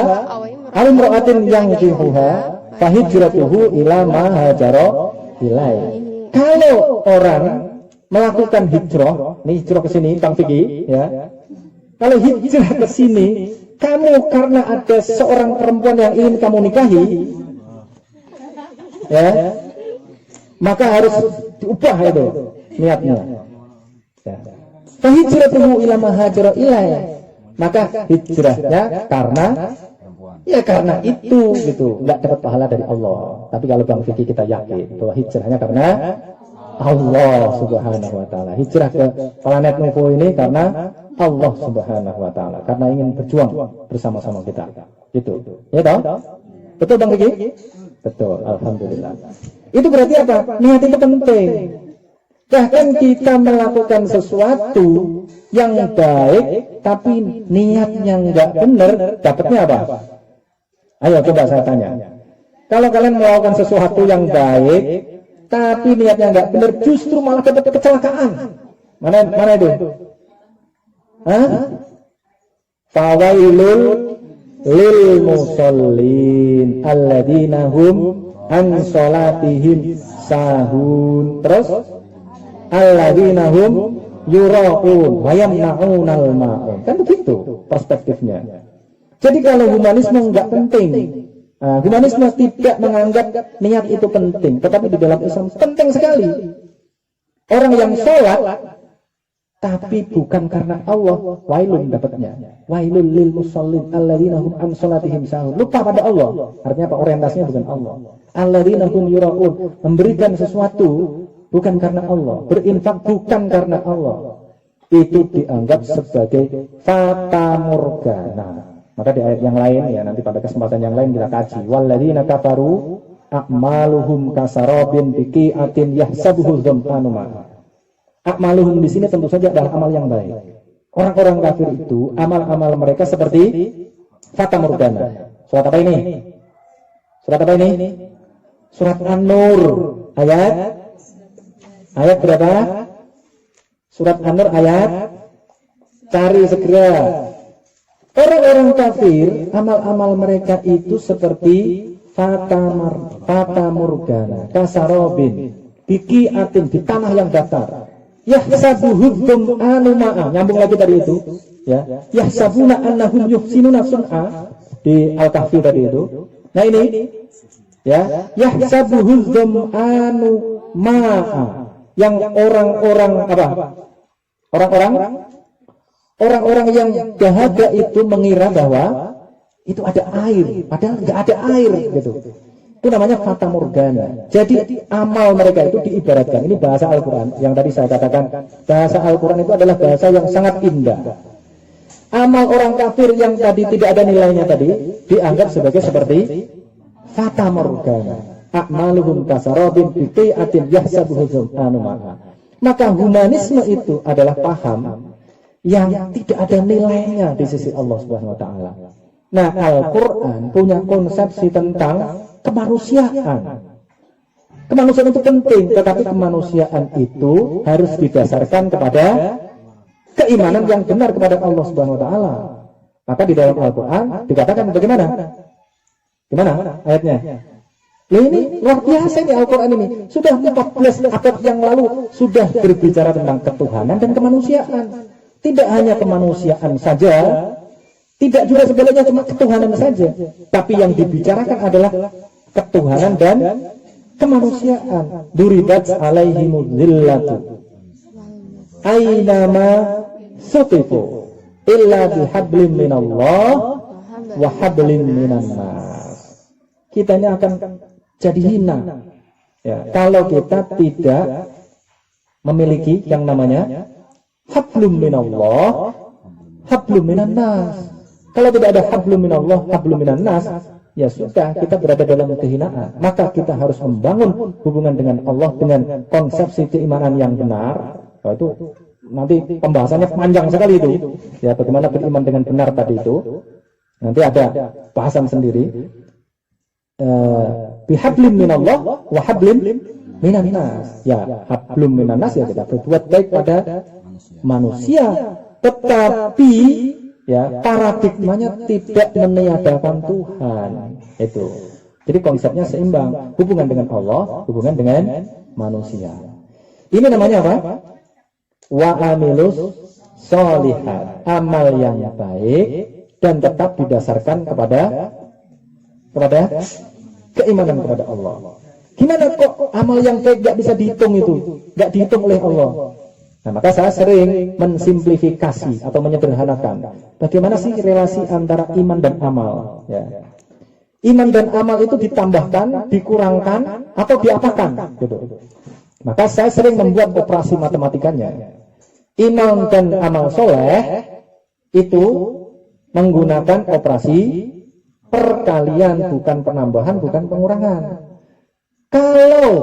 awim ro'atin yang kihuha fahijratuhu ila ma hajara ilai. Kalau orang melakukan hijrah, nih hijrah ke sini Bang Fikri ya. Kalau hijrah ke sini kamu karena ada seorang perempuan yang ingin kamu nikahi, ya, maka harus diubah itu niatnya. Fahijratuhu ila ma hajara ilai. Maka hijrahnya karena itu gitu, enggak dapat pahala dari Allah. Tapi kalau Bang Fikri kita yakin bahwa hijrahnya karena Allah Subhanahu wa taala. Hijrah ke planet Novo ini karena Allah Subhanahu wa taala, karena ingin berjuang bersama-sama kita. Gitu. Ya toh? Betul Bang Fikri? Betul, alhamdulillah. Itu berarti apa? Niat itu penting. Bahkan kita melakukan sesuatu yang baik tapi niatnya enggak benar, dapatnya apa? Ayo coba saya tanya. Kalau kalian melakukan sesuatu yang baik, tapi niatnya nggak benar, justru malah dapat kecelakaan. Mana itu? Hah? Fawailul lil musallin alladzina hum an sholatihim sahun. Terus alladzina hum yura'un wa yamna'unal ma'un. Kan begitu perspektifnya. Jadi kalau humanisme enggak penting, humanisme tidak menganggap niat itu penting, tetapi di dalam Islam penting sekali. Orang yang sholat tapi bukan karena Allah, wailun dapatnya. Wailul lil musallin alladzina hum an sholatihim sahun. Lupa pada Allah. Artinya apa? Orientasinya bukan Allah. Alladzina hum yura'un, memberikan sesuatu bukan karena Allah, berinfak bukan karena Allah, itu dianggap sebagai fata morgana. Maka di ayat yang lain, ya nanti pada kesempatan yang lain kita kaji. Walladzina kafaru a'maluhum kasarabin biqi'atin yahsabuhu dzam'anu ma'a. A'maluhum di sini tentu saja adalah amal yang baik. Orang-orang kafir itu amal-amal mereka seperti fata morgana. Surat apa ini? Surat apa ini? Surat An-Nur ayat berapa? Surat An-Nur ayat, cari segera. Orang-orang kafir, amal-amal mereka itu seperti fata morgana, kasarobin, biqi'atin, di tanah yang datar. Yahsabuhum dzam'anu ma'a, nyambung lagi tadi itu, ya. Yahsabuna annahum yuhsinuna sun'a di Al-Kahfi tadi itu. Nah ini, ya, yahsabuhum dzam'anu ma'a. Yang orang-orang apa? Orang-orang yang dahaga itu mengira bahwa itu ada air, padahal nggak ada air gitu. Itu namanya fata morgana. Jadi amal mereka itu diibaratkan. Ini bahasa Al-Quran yang tadi saya katakan. Bahasa Al-Quran itu adalah bahasa yang sangat indah. Amal orang kafir yang tadi tidak ada nilainya tadi dianggap sebagai seperti fata morgana. A'maluhum kasarabin biqi'atin yahsabuhu dzam'anu ma'a. Maka humanisme itu adalah paham yang tidak ada nilainya di sisi Allah Subhanahu wa taala. Nah, Al-Qur'an punya konsepsi tentang kemanusiaan. Kemanusiaan itu penting, tetapi kemanusiaan itu harus didasarkan kepada keimanan yang benar kepada Allah Subhanahu wa taala. Maka di dalam Al-Qur'an dikatakan bagaimana? Gimana ayatnya? Ini luar biasa ini Al-Quran ini. Sudah 14 abad yang lalu sudah berbicara tentang ketuhanan dan kemanusiaan. Tidak hanya kemanusiaan saja, tidak juga sebenarnya cuma ketuhanan saja, tapi yang dibicarakan adalah ketuhanan dan kemanusiaan. Duribat alaihimul dhillatu aynama sutifu illa bihablim minallah wa hablim minan nas. Kita ini akan jadi hina ya, kalau kita tidak memiliki yang namanya hablum minallah, hablum minan nas. Kalau tidak ada hablum minallah, hablum minan nas, ya sudah, kita berada dalam kehinaan. Maka kita harus membangun hubungan dengan Allah dengan konsepsi keimanan yang benar. Itu nanti pembahasannya panjang sekali itu ya, bagaimana beriman dengan benar tadi itu nanti ada bahasan sendiri. Bihablim minallah wa hablim minan nas. Ya, hablum minan nas ya, kita berbuat baik pada manusia, tetapi ya paradigmanya tidak meniadakan Tuhan. Itu. Jadi konsepnya seimbang, hubungan dengan Allah, hubungan dengan manusia. Ini namanya apa? Wa amilus sholihat, amal yang baik dan tetap didasarkan kepada keimanan kepada Allah. Gimana kok amal yang baik gak bisa dihitung itu? Gak dihitung oleh Allah. Nah, maka saya sering mensimplifikasi atau menyederhanakan. Bagaimana sih relasi antara iman dan amal? Ya. Iman dan amal itu ditambahkan, dikurangkan, atau diapakan? Gitu. Maka saya sering membuat operasi matematikanya. Iman dan amal soleh itu menggunakan operasi perkalian, bukan penambahan, bukan pengurangan. Kalau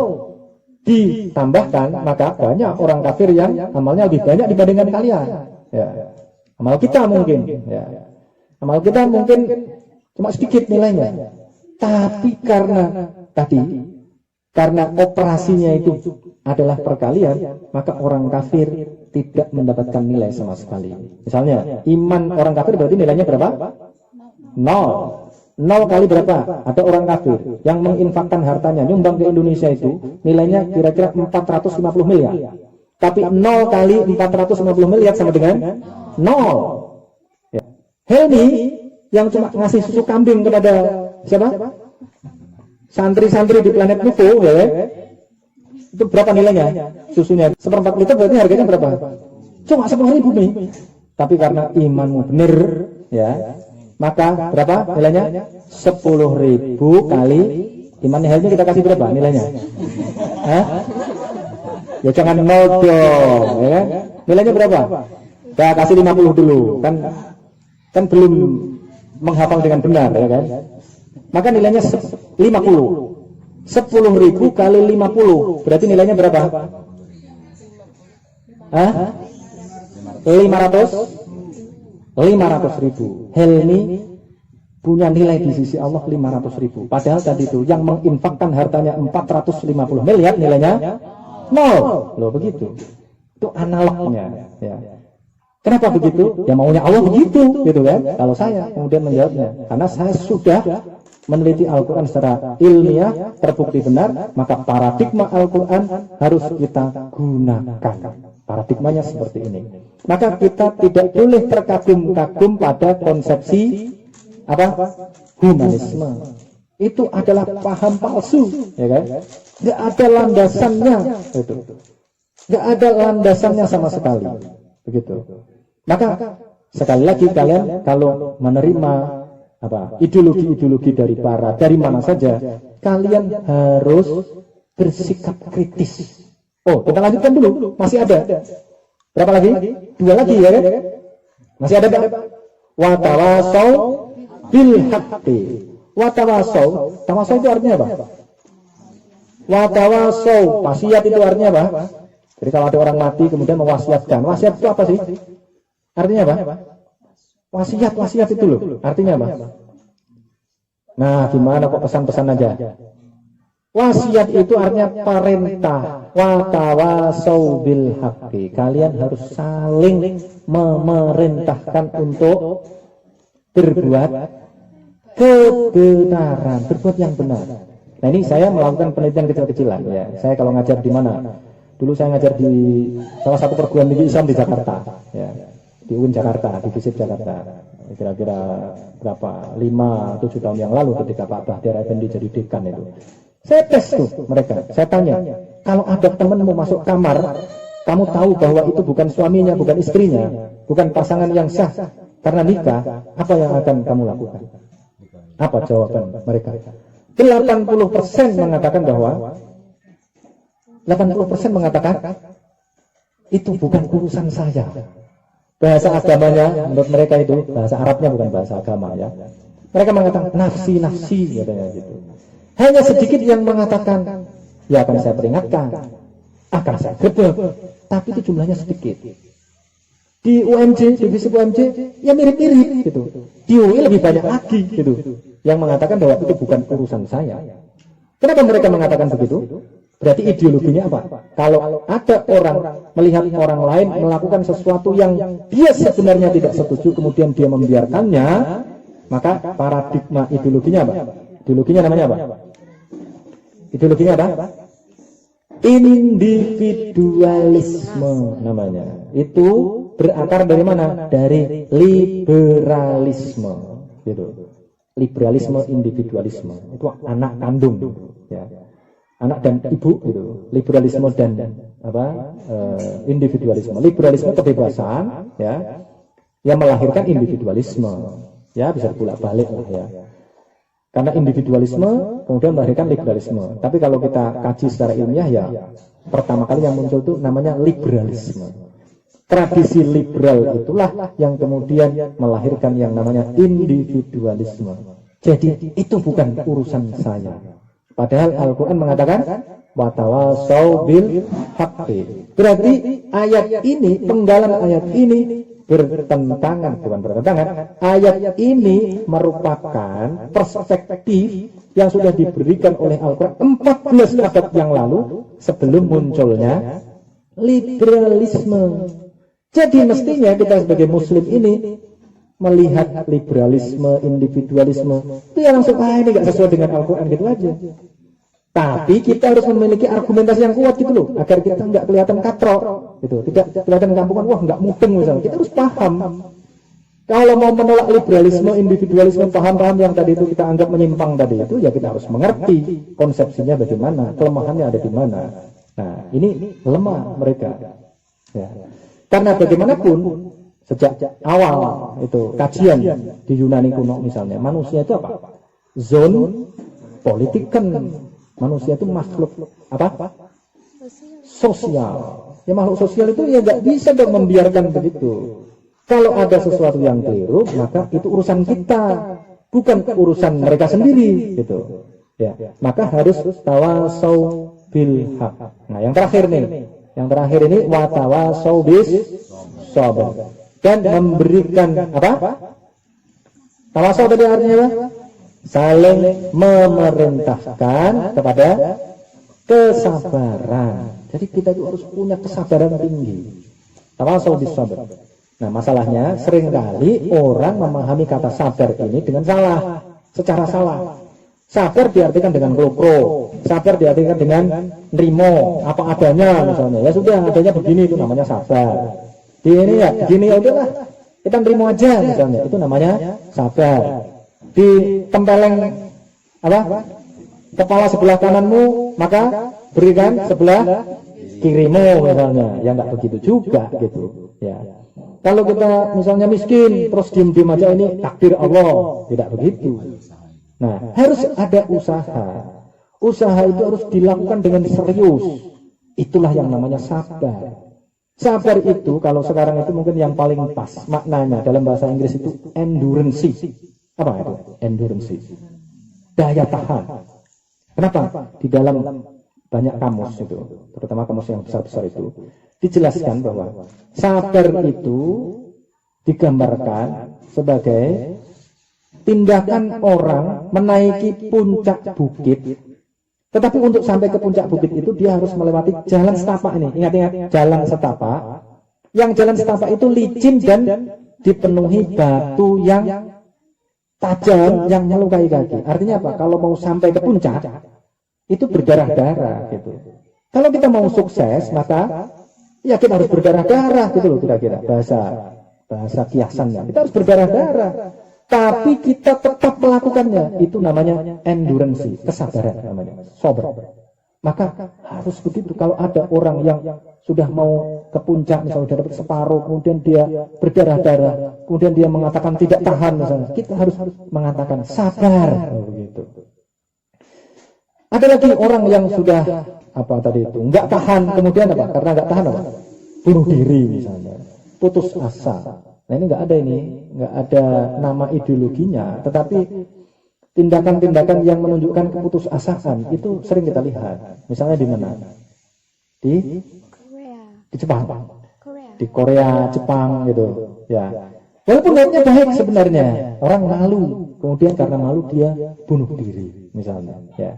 ditambahkan, maka banyak orang kafir yang amalnya lebih banyak dibandingkan kalian. Ya. Amal kita mungkin, ya. Amal kita mungkin cuma sedikit nilainya. Tapi karena operasinya itu adalah perkalian, maka orang kafir tidak mendapatkan nilai sama sekali. Misalnya, iman orang kafir berarti nilainya berapa? 0. 0 kali berapa? Ada orang kafir yang menginfakkan hartanya, nyumbang ke Indonesia itu, nilainya kira-kira 450 miliar. Tapi 0 kali 450 miliar sama dengan 0. Ya. Helmi yang cuma ngasih susu kambing kepada siapa? Santri-santri di planet UFO, ya. Itu berapa nilainya? Susunya 1/4 liter berarti harganya berapa? Cuma 10.000 nih. Tapi karena imanmu benar, ya, maka berapa nilainya? 10.000 kali imannya. Helmi kita kasih berapa nilainya? Hah? Ya jangan 0 dong, ya kan? Nilainya berapa? Kita kasih 50 dulu, kan belum menghafal dengan benar, ya kan? Maka nilainya 50. 10.000 kali 50 berarti nilainya berapa? Hah? 500.000. Helmi punya nilai di sisi Allah 500.000. Padahal tadi itu yang menginfakkan hartanya 450 miliar nilainya 0. Loh begitu. Itu analognya, ya. Kenapa begitu? Ya maunya Allah begitu, gitu kan? Kalau saya kemudian menjawabnya, karena saya sudah meneliti Al-Quran secara ilmiah, terbukti benar, maka paradigma Al-Quran harus kita gunakan. Paradigmanya seperti ini. Maka kita tidak boleh terkagum-kagum pada konsepsi apa? Humanisme. Itu adalah paham palsu, ya kan? Nggak ada landasannya, itu. Nggak ada landasannya sama sekali, begitu. Maka sekali lagi kalian kalau menerima ideologi-ideologi dari mana saja, kalian harus bersikap kritis. Oh, kita lanjutkan dulu, masih ada. Berapa lagi? 2 lagi, ya kan? Masih ada Pak? Watawasau bil haqqi. Tawasau itu artinya apa? Watawasau, wasiat itu artinya apa? Jadi kalau ada orang mati kemudian mewasiatkan, wasiat itu apa sih? Artinya apa? Wasiat itu loh, artinya apa? Nah, gimana kok pesan-pesan aja? Wasiat itu artinya perintah. Watawasau bil haqqi. Kalian harus saling memerintahkan untuk berbuat kebenaran, berbuat yang benar. Nah, ini saya melakukan penelitian kecil-kecilan, ya. Saya kalau ngajar di mana? Dulu saya ngajar di salah satu perguruan tinggi Islam di Jakarta, ya. Di UIN Jakarta, di FISIP Jakarta, kira-kira berapa 5-7 tahun yang lalu ketika Pak Bahtiar Effendi jadi dekan itu, saya tes tuh mereka, saya tanya, kalau ada temanmu masuk kamar, kamu tahu bahwa itu bukan suaminya, bukan istrinya, bukan pasangan yang sah karena nikah, apa yang akan kamu lakukan? Apa jawaban mereka? 80% mengatakan bahwa 80% mengatakan itu bukan urusan saya. Bahasa agamanya menurut mereka itu, bahasa Arabnya bukan bahasa agama, ya. Mereka mengatakan nafsi katanya gitu. Hanya sedikit yang mengatakan ya akan saya peringatkan, akan saya gebek, tapi itu jumlahnya sedikit. Di UMJ, di FISIP UMJ ya mirip-mirip gitu. Di UI lebih banyak lagi gitu yang mengatakan bahwa itu bukan urusan saya. Kenapa mereka mengatakan begitu? Berarti ideologinya apa? Kalau ada orang melihat orang lain melakukan sesuatu yang dia sebenarnya tidak setuju, kemudian dia membiarkannya, maka paradigma ideologinya apa? Ideologinya namanya apa? Ideologinya apa? Individualisme namanya. Itu berakar dari mana? Dari liberalisme. Gitu. Liberalisme, individualisme. Itu anak kandung, ya. Anak dan ibu gitu. Liberalisme dan individualisme. Liberalisme kebebasan, ya, yang melahirkan individualisme, ya, bisa bolak-balik lah, ya. Karena individualisme kemudian melahirkan liberalisme. Tapi kalau kita kaji secara ilmiah, ya, pertama kali yang muncul itu namanya liberalisme. Tradisi liberal itulah yang kemudian melahirkan yang namanya individualisme. Jadi itu bukan urusan saya. Padahal Al-Quran mengatakan watawasau bil haqqi. Berarti ayat ini, penggalan ayat ini bertentangan, bukan bertentangan. Ayat ini merupakan perspektif yang sudah diberikan oleh Al-Quran 14 abad yang lalu sebelum munculnya liberalisme. Jadi mestinya kita sebagai muslim ini melihat liberalisme, individualisme itu ya langsung ini gak sesuai dengan Al-Quran gitu aja. Tapi kita harus memiliki argumentasi yang kuat gitu loh, agar kita nggak kelihatan katrok gitu, tidak kelihatan kampungan, wah nggak mudeng misalnya. Kita harus paham. Kalau mau menolak liberalisme, individualisme, paham-paham yang tadi itu kita anggap menyimpang tadi itu, ya kita harus mengerti konsepsinya bagaimana, kelemahannya ada di mana. Nah, ini lemah mereka. Ya. Karena bagaimanapun sejak awal itu kajian di Yunani kuno misalnya, manusia itu apa? Zon politiken. Manusia itu makhluk apa? Sosial. Ya makhluk sosial itu ya nggak bisa dong membiarkan begitu. Kalau ada sesuatu yang keliru, maka itu urusan kita, bukan urusan mereka sendiri, gitu. Ya, maka harus tawasau bil haq. Nah, yang terakhir ini watawasau bis sabr. Dan memberikan apa? Tawasau tadi artinya apa? Saling memerintahkan kepada kesabaran. Jadi kita itu harus punya kesabaran tinggi. Tawasau bis sabr. Nah, masalahnya seringkali orang memahami kata sabar ini dengan salah, secara salah. Sabar diartikan dengan klopro, sabar diartikan dengan nerimo, apa adanya misalnya. Ya sudah, adanya begini itu namanya sabar. Ini ya, begini ya udahlah, kita nerimo aja misalnya, itu namanya sabar. Ditempeleng apa? Kepala sebelah kananmu, maka berikan sebelah kirimu misalnya. Ya enggak begitu juga gitu. Ya. Kalau kita misalnya miskin terus diem-diem aja, ini takdir Allah, tidak begitu. Nah, harus ada usaha. Usaha itu harus dilakukan dengan serius. Itulah yang namanya sabar. Sabar itu kalau sekarang itu mungkin yang paling pas maknanya dalam bahasa Inggris itu endurance. Apa itu? Endurance. Daya tahan. Kenapa? Di dalam banyak kamus itu, terutama kamus yang besar-besar itu, dijelaskan bahwa sabar itu digambarkan sebagai tindakan orang menaiki puncak bukit, tetapi untuk sampai ke puncak bukit itu dia harus melewati jalan setapak ini. Ingat-ingat, jalan setapak. Yang jalan setapak itu licin dan dipenuhi batu yang tajam yang melukai kaki. Artinya apa? Kalau mau sampai ke puncak itu berdarah-darah gitu. Kalau kita mau sukses, maka ya kita harus berdarah-darah gitu loh, kira-kira bahasa kiasannya. Kita harus berdarah-darah, tapi kita tetap melakukannya. Itu namanya endurance, kesabaran namanya, sabar. Maka harus begitu. Kalau ada orang yang sudah mau ke puncak, misalnya sudah dapat separuh, kemudian dia berdarah-darah, kemudian dia mengatakan tidak tahan misalnya, kita harus mengatakan sabar, begitu. Ada lagi orang yang sudah apa tadi itu nggak tahan, kemudian apa? Karena nggak tahan apa? Bunuh diri misalnya, putus asa. Nah ini nggak ada nama ideologinya, tetapi tindakan-tindakan yang menunjukkan keputusasaan itu sering kita lihat. Misalnya di mana? Di Jepang, di Korea, Jepang gitu. Ya, walaupun niatnya baik sebenarnya, orang malu, kemudian karena malu dia bunuh diri misalnya. Ya.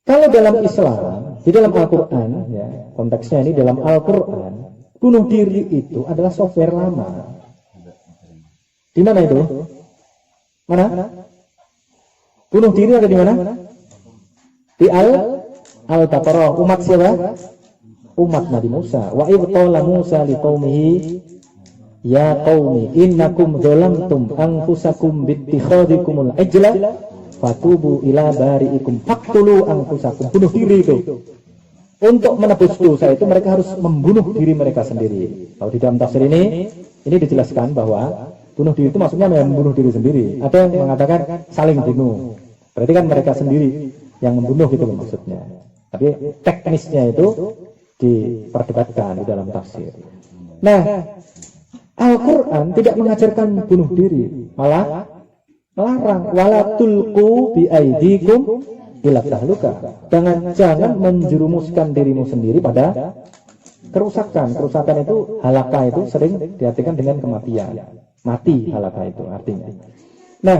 Kalau dalam Islam, di dalam Al-Quran, ya, konteksnya ini dalam Al-Quran, bunuh diri itu adalah software lama. Di mana itu? Mana? Bunuh diri ada di mana? Di Al-Baqarah. Umat siapa? Umat Nabi Musa. Wa idh qala Musa liqaumihi ya qaumi innakum dzalamtum anfusakum bittikhadikumul ajla fatubu ila bari'ikum faqtulu anfusakum. Bunuh diri itu. Untuk menebus dosa itu mereka harus membunuh diri mereka sendiri. Kalau di dalam tafsir ini dijelaskan bahwa bunuh diri itu maksudnya membunuh diri sendiri. Ada yang mengatakan saling bunuh. Berarti kan mereka sendiri yang membunuh gitu maksudnya. Tapi teknisnya itu diperdebatkan di dalam tafsir. Nah, Al-Quran tidak mengajarkan bunuh diri, malah melarang wala tulqu bi aidikum ila tahluka. Jangan menjerumuskan dirimu sendiri pada kerusakan. Kerusakan itu halaka itu sering diartikan dengan kematian. Mati halaka itu artinya. Nah,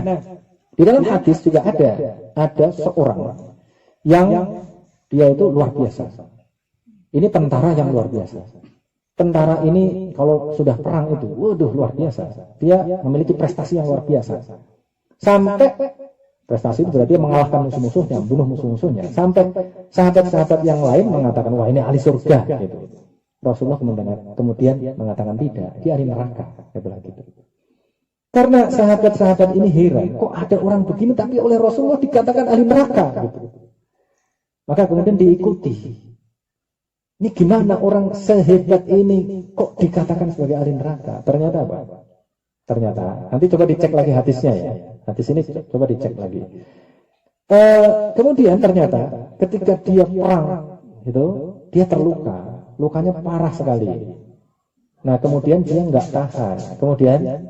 di dalam hadis juga ada seorang yang dia itu luar biasa. Ini tentara yang luar biasa. Tentara ini kalau sudah perang itu, waduh luar biasa. Dia memiliki prestasi yang luar biasa. Sampai prestasi itu berarti mengalahkan musuh-musuhnya, bunuh musuh-musuhnya. Sampai sahabat-sahabat yang lain mengatakan, wah ini ahli surga. Gitu. Rasulullah kemudian mengatakan tidak, dia ahli neraka. Gitu. Karena sahabat-sahabat ini heran, kok ada orang begini tapi oleh Rasulullah dikatakan ahli neraka. Gitu. Maka kemudian diikuti. Ini gimana orang sehebat ini kok dikatakan sebagai ahli neraka? Ternyata apa? Ternyata, nanti coba dicek lagi hadisnya ya. Hadis ini coba dicek lagi. Kemudian ternyata ketika dia perang, itu dia terluka, lukanya parah sekali. Nah kemudian dia nggak tahan, kemudian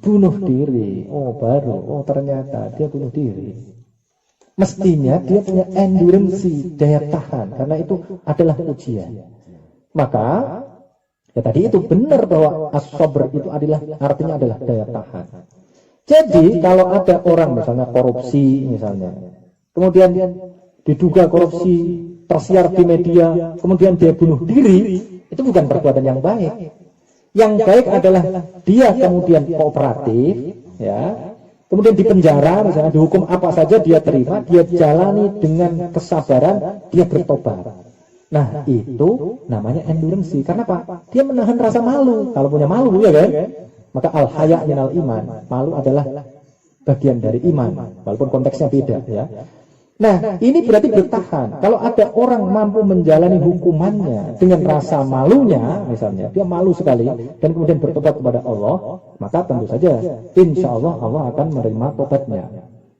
bunuh diri. Oh ternyata dia bunuh diri. Mestinya dia punya endurance, daya tahan, karena itu adalah ujian. Maka ya tadi itu benar bahwa as-sabr itu artinya adalah daya tahan. Jadi kalau ada orang misalnya korupsi misalnya, kemudian diduga korupsi, tersiar di media, kemudian dia bunuh diri, itu bukan perbuatan yang baik. Yang baik adalah dia kemudian kooperatif, ya. Kemudian di penjara, misalnya dihukum apa saja dia terima, dia jalani dengan kesabaran, dia bertobat. Nah itu namanya endurance. Karena apa? Dia menahan rasa malu. Kalau punya malu ya kan? Maka al-haya minal iman. Malu adalah bagian dari iman, walaupun konteksnya beda ya. Nah ini berarti bertahan. Kalau ada orang mampu menjalani hukumannya dengan rasa malunya, misalnya dia malu sekali dan kemudian bertobat kepada Allah, maka tentu saja insya Allah Allah akan menerima tobatnya.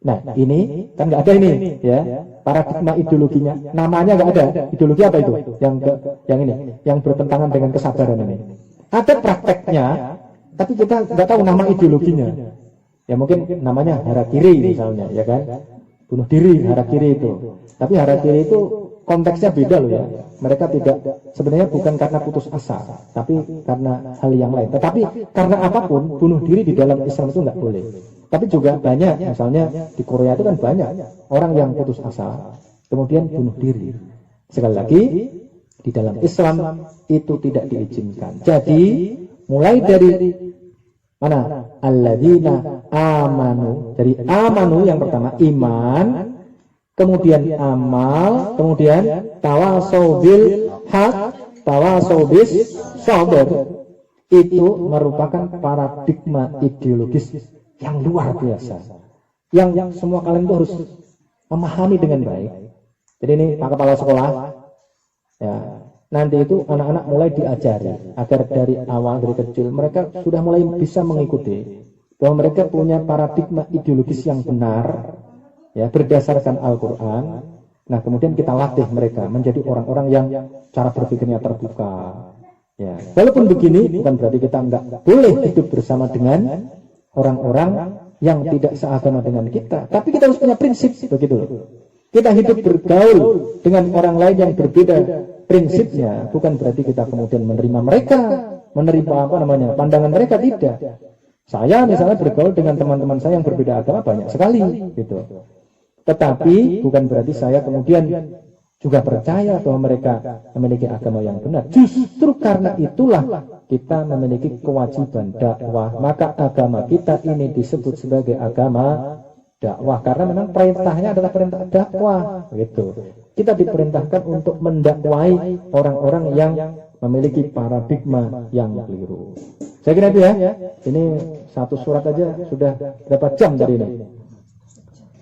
Nah ini kan nggak ada ini ya, paradigma ideologinya, namanya nggak ada. Ideologi apa itu? Yang ini, yang bertentangan dengan kesabaran ini. Ada prakteknya, tapi kita nggak tahu nama ideologinya. Ya mungkin namanya harakiri misalnya, ya kan? Bunuh diri, harakiri itu. Tapi harakiri itu konteksnya beda loh ya. Mereka tidak, sebenarnya bukan karena putus asa, tapi karena hal yang lain. Tetapi karena apapun, bunuh diri di dalam Islam itu nggak boleh. Tapi juga banyak, misalnya di Korea itu kan banyak orang yang putus asa, kemudian bunuh diri. Sekali lagi, di dalam Islam itu tidak diizinkan. Jadi, mulai dari mana? Alladzina amanu. Dari amanu yang pertama iman, kemudian amal, kemudian tawasau bil haq, tawasau bis sabr. Itu merupakan paradigma ideologis yang luar biasa. Yang semua kalian itu harus memahami dengan baik. Jadi ini Pak Kepala Sekolah ya, nanti itu anak-anak mulai diajari agar dari awal, dari kecil mereka sudah mulai bisa mengikuti bahwa mereka punya paradigma ideologis yang benar ya, berdasarkan Al-Quran. Nah kemudian kita latih mereka menjadi orang-orang yang cara berpikirnya terbuka ya. Walaupun begini bukan berarti kita nggak boleh hidup bersama dengan orang-orang yang tidak seagama dengan kita, tapi kita harus punya prinsip begitu loh. Kita hidup bergaul dengan orang lain yang berbeda prinsipnya, bukan berarti kita kemudian menerima mereka, menerima pandangan mereka, tidak. Saya misalnya bergaul dengan teman-teman saya yang berbeda agama banyak sekali gitu. Tetapi bukan berarti saya kemudian juga percaya bahwa mereka memiliki agama yang benar. Justru karena itulah kita memiliki kewajiban dakwah. Maka agama kita ini disebut sebagai agama dakwah karena memang perintahnya adalah perintah dakwah gitu. Kita diperintahkan untuk mendakwai orang-orang yang memiliki paradigma yang keliru. Saya kira itu ya. Ini satu surat aja sudah berapa jam dari ini?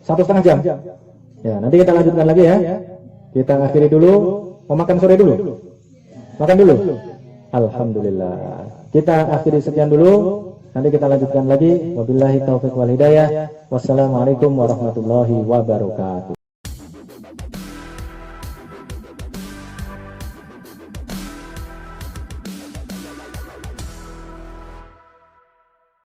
1,5 jam. Ya, nanti kita lanjutkan lagi ya. Kita akhiri dulu. Mau makan sore dulu? Makan dulu? Alhamdulillah. Kita akhiri sekian dulu. Nanti kita lanjutkan lagi. Wabillahi taufiq wal hidayah. Wassalamualaikum warahmatullahi wabarakatuh.